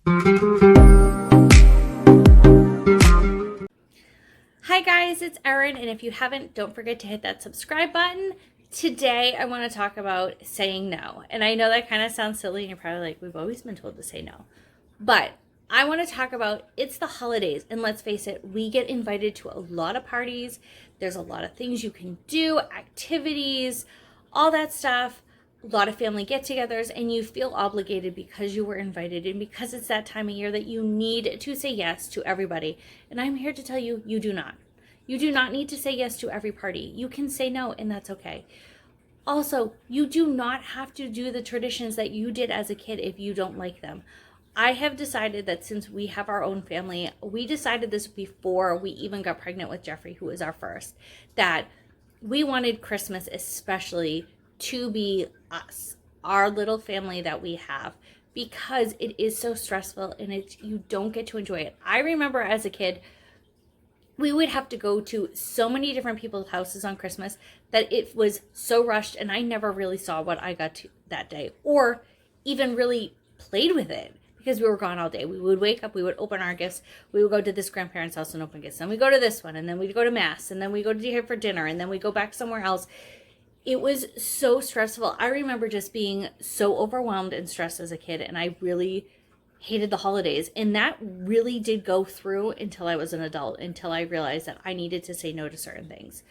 Hi guys, it's Erin, and if you haven't, don't forget to hit that subscribe button. Today I want to talk about saying no. And I know that kind of sounds silly and you're probably like, we've always been told to say no. But I want to talk about it's the holidays, and let's face it, we get invited to a lot of parties. There's a lot of things you can do, activities, all that stuff. A lot of family get-togethers, and you feel obligated because you were invited and because it's that time of year that you need to say yes to everybody. And I'm here to tell you, you do not. You do not need to say yes to every party. You can say no, and that's okay. Also, you do not have to do the traditions that you did as a kid if you don't like them. I have decided that since we have our own family, we decided this before we even got pregnant with Jeffrey, who was our first, that we wanted Christmas especially to be us, our little family that we have, because it is so stressful and you don't get to enjoy it. I remember as a kid, we would have to go to so many different people's houses on Christmas that it was so rushed, and I never really saw what I got to that day or even really played with it because we were gone all day. We would wake up, we would open our gifts, we would go to this grandparent's house and open gifts, then we go to this one, and then we'd go to mass, and then we go to here for dinner, and then we go back somewhere else. It was so stressful. I remember just being so overwhelmed and stressed as a kid, and I really hated the holidays. And that really did go through until I was an adult, until I realized that I needed to say no to certain things.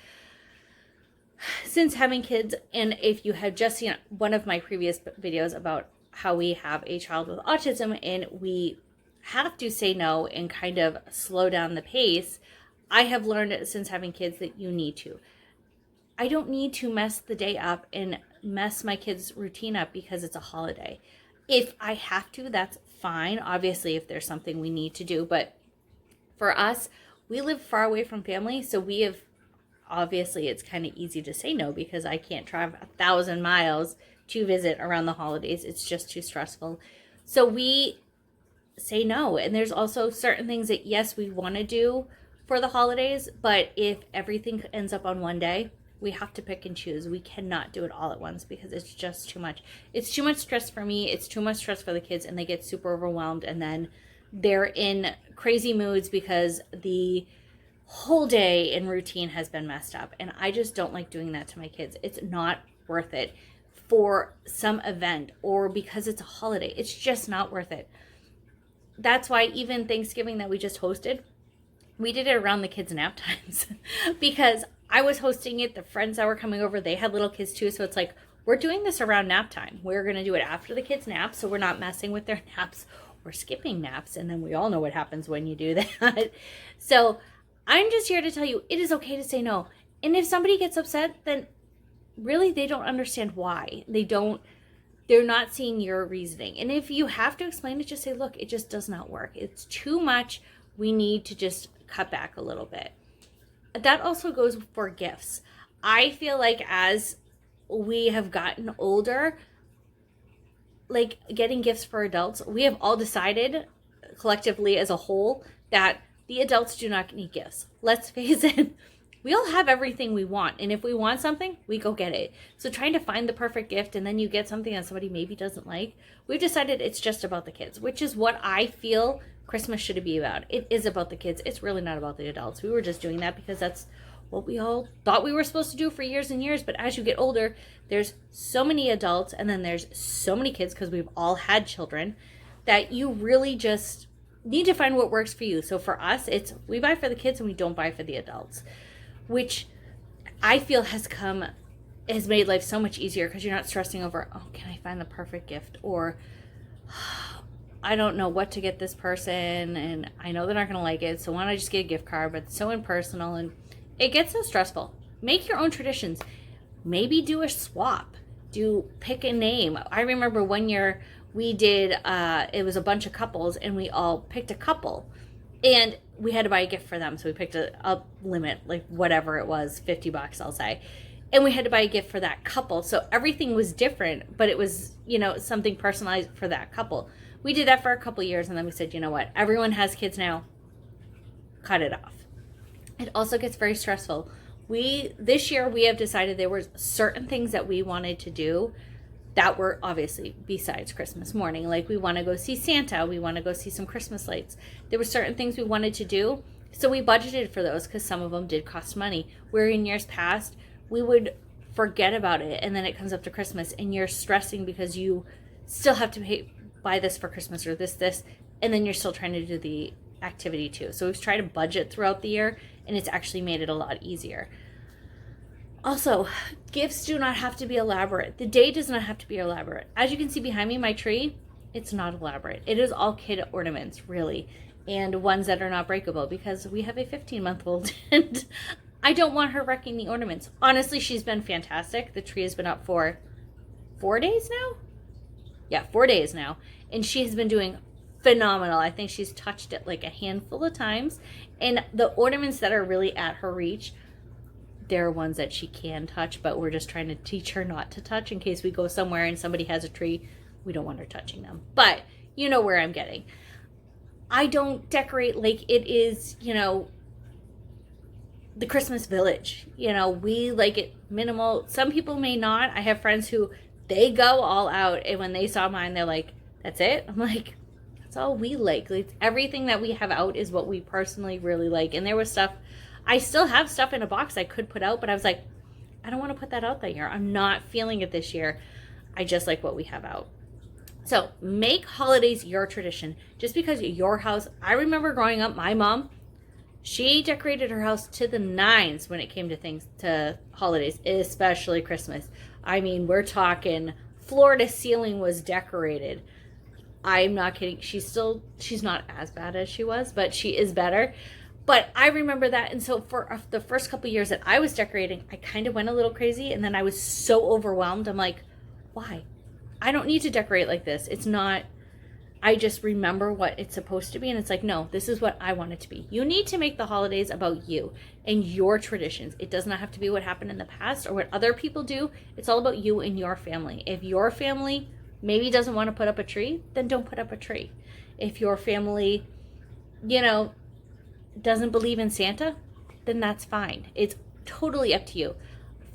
Since having kids, and if you have just seen one of my previous videos about how we have a child with autism and we have to say no and kind of slow down the pace, I have learned since having kids that you need to. I don't need to mess the day up and mess my kids' routine up because it's a holiday. If I have to, that's fine. Obviously, if there's something we need to do. But for us, we live far away from family. So we have, obviously, it's kind of easy to say no because I can't drive 1,000 miles to visit around the holidays. It's just too stressful. So we say no. And there's also certain things that, yes, we want to do for the holidays. But if everything ends up on one day, we have to pick and choose. We cannot do it all at once because it's just too much. It's too much stress for me. It's too much stress for the kids, and they get super overwhelmed, and then they're in crazy moods because the whole day and routine has been messed up. And I just don't like doing that to my kids. It's not worth it for some event or because it's a holiday. It's just not worth it. That's why even Thanksgiving that we just hosted, we did it around the kids' nap times because I was hosting it. The friends that were coming over, they had little kids too. So it's like, we're doing this around nap time. We're going to do it after the kids' naps, so we're not messing with their naps or skipping naps. And then we all know what happens when you do that. So I'm just here to tell you, it is okay to say no. And if somebody gets upset, then really they don't understand why. They're not seeing your reasoning. And if you have to explain it, just say, look, it just does not work. It's too much. We need to just cut back a little bit. That also goes for gifts. I feel like as we have gotten older, like getting gifts for adults, we have all decided collectively as a whole that the adults do not need gifts. Let's face it, we all have everything we want. And if we want something, we go get it. So trying to find the perfect gift and then you get something that somebody maybe doesn't like, we've decided it's just about the kids, which is what I feel Christmas should be about. It is about the kids. It's really not about the adults. We were just doing that because that's what we all thought we were supposed to do for years and years. But as you get older, there's so many adults and then there's so many kids because we've all had children that you really just need to find what works for you. So for us, it's we buy for the kids and we don't buy for the adults, which I feel has made life so much easier because you're not stressing over, oh, can I find the perfect gift? Or I don't know what to get this person, and I know they're not going to like it, so why don't I just get a gift card? But it's so impersonal, and it gets so stressful. Make your own traditions. Maybe do a swap. Pick a name. I remember one year we did, it was a bunch of couples, and we all picked a couple, and we had to buy a gift for them, so we picked a limit, like whatever it was, $50, I'll say. And we had to buy a gift for that couple, so everything was different, but it was, something personalized for that couple. We did that for a couple years, and then we said, you know what? Everyone has kids now. Cut it off. It also gets very stressful. This year we have decided there were certain things that we wanted to do that were obviously besides Christmas morning. Like, we want to go see Santa, we want to go see some Christmas lights. There were certain things we wanted to do, so we budgeted for those because some of them did cost money. Where in years past, we would forget about it, and then it comes up to Christmas and you're stressing because you still have to buy this for Christmas or this, and then you're still trying to do the activity too. So we've tried to budget throughout the year, and it's actually made it a lot easier. Also, gifts do not have to be elaborate. The day does not have to be elaborate. As you can see behind me, my tree, it's not elaborate. It is all kid ornaments, really, and ones that are not breakable, because we have a 15-month-old and I don't want her wrecking the ornaments. Honestly, she's been fantastic. The tree has been up for 4 days now? Yeah, 4 days now. And she has been doing phenomenal. I think she's touched it like a handful of times. And the ornaments that are really at her reach, they're ones that she can touch, but we're just trying to teach her not to touch in case we go somewhere and somebody has a tree. We don't want her touching them. But you know where I'm getting. I don't decorate like it is, the Christmas village. We like it minimal. Some people may not. I have friends who, they go all out, and when they saw mine, they're like, that's it? I'm like, that's all we like. Everything that we have out is what we personally really like. And there was stuff, I still have stuff in a box I could put out, but I was like, I don't want to put that out that year. I'm not feeling it this year. I just like what we have out. So make holidays your tradition. Just because your house, I remember growing up, my mom, she decorated her house to the nines when it came to holidays, especially Christmas. I mean, we're talking floor to ceiling was decorated. I'm not kidding. She's not as bad as she was, but she is better. But I remember that. And so for the first couple years that I was decorating, I kind of went a little crazy. And then I was so overwhelmed. I'm like, why? I don't need to decorate like this. It's not, I just remember what it's supposed to be. And it's like, no, this is what I want it to be. You need to make the holidays about you and your traditions. It does not have to be what happened in the past or what other people do. It's all about you and your family. If your family maybe doesn't want to put up a tree, then don't put up a tree. If your family, doesn't believe in Santa, then that's fine. It's totally up to you.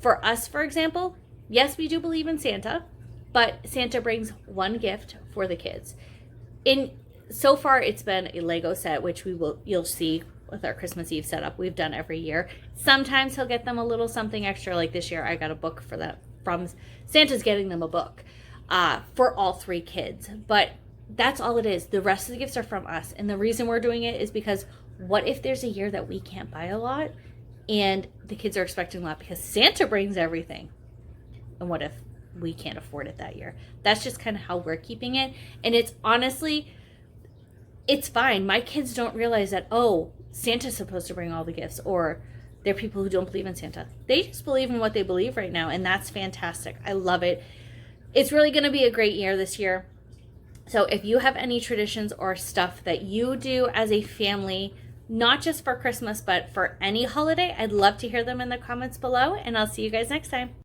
For us, for example, yes, we do believe in Santa, but Santa brings one gift for the kids. So far, it's been a Lego set, which you'll see with our Christmas Eve setup. We've done every year. Sometimes he'll get them a little something extra. Like this year, I got a book for that from Santa's getting them a book for all 3 kids. But that's all it is. The rest of the gifts are from us. And the reason we're doing it is because what if there's a year that we can't buy a lot and the kids are expecting a lot because Santa brings everything? And what if we can't afford it that year? That's just kind of how we're keeping it. And it's honestly, it's fine. My kids don't realize that, oh, Santa's supposed to bring all the gifts, or they're people who don't believe in Santa. They just believe in what they believe right now. And that's fantastic. I love it. It's really going to be a great year this year. So if you have any traditions or stuff that you do as a family, not just for Christmas, but for any holiday, I'd love to hear them in the comments below, and I'll see you guys next time.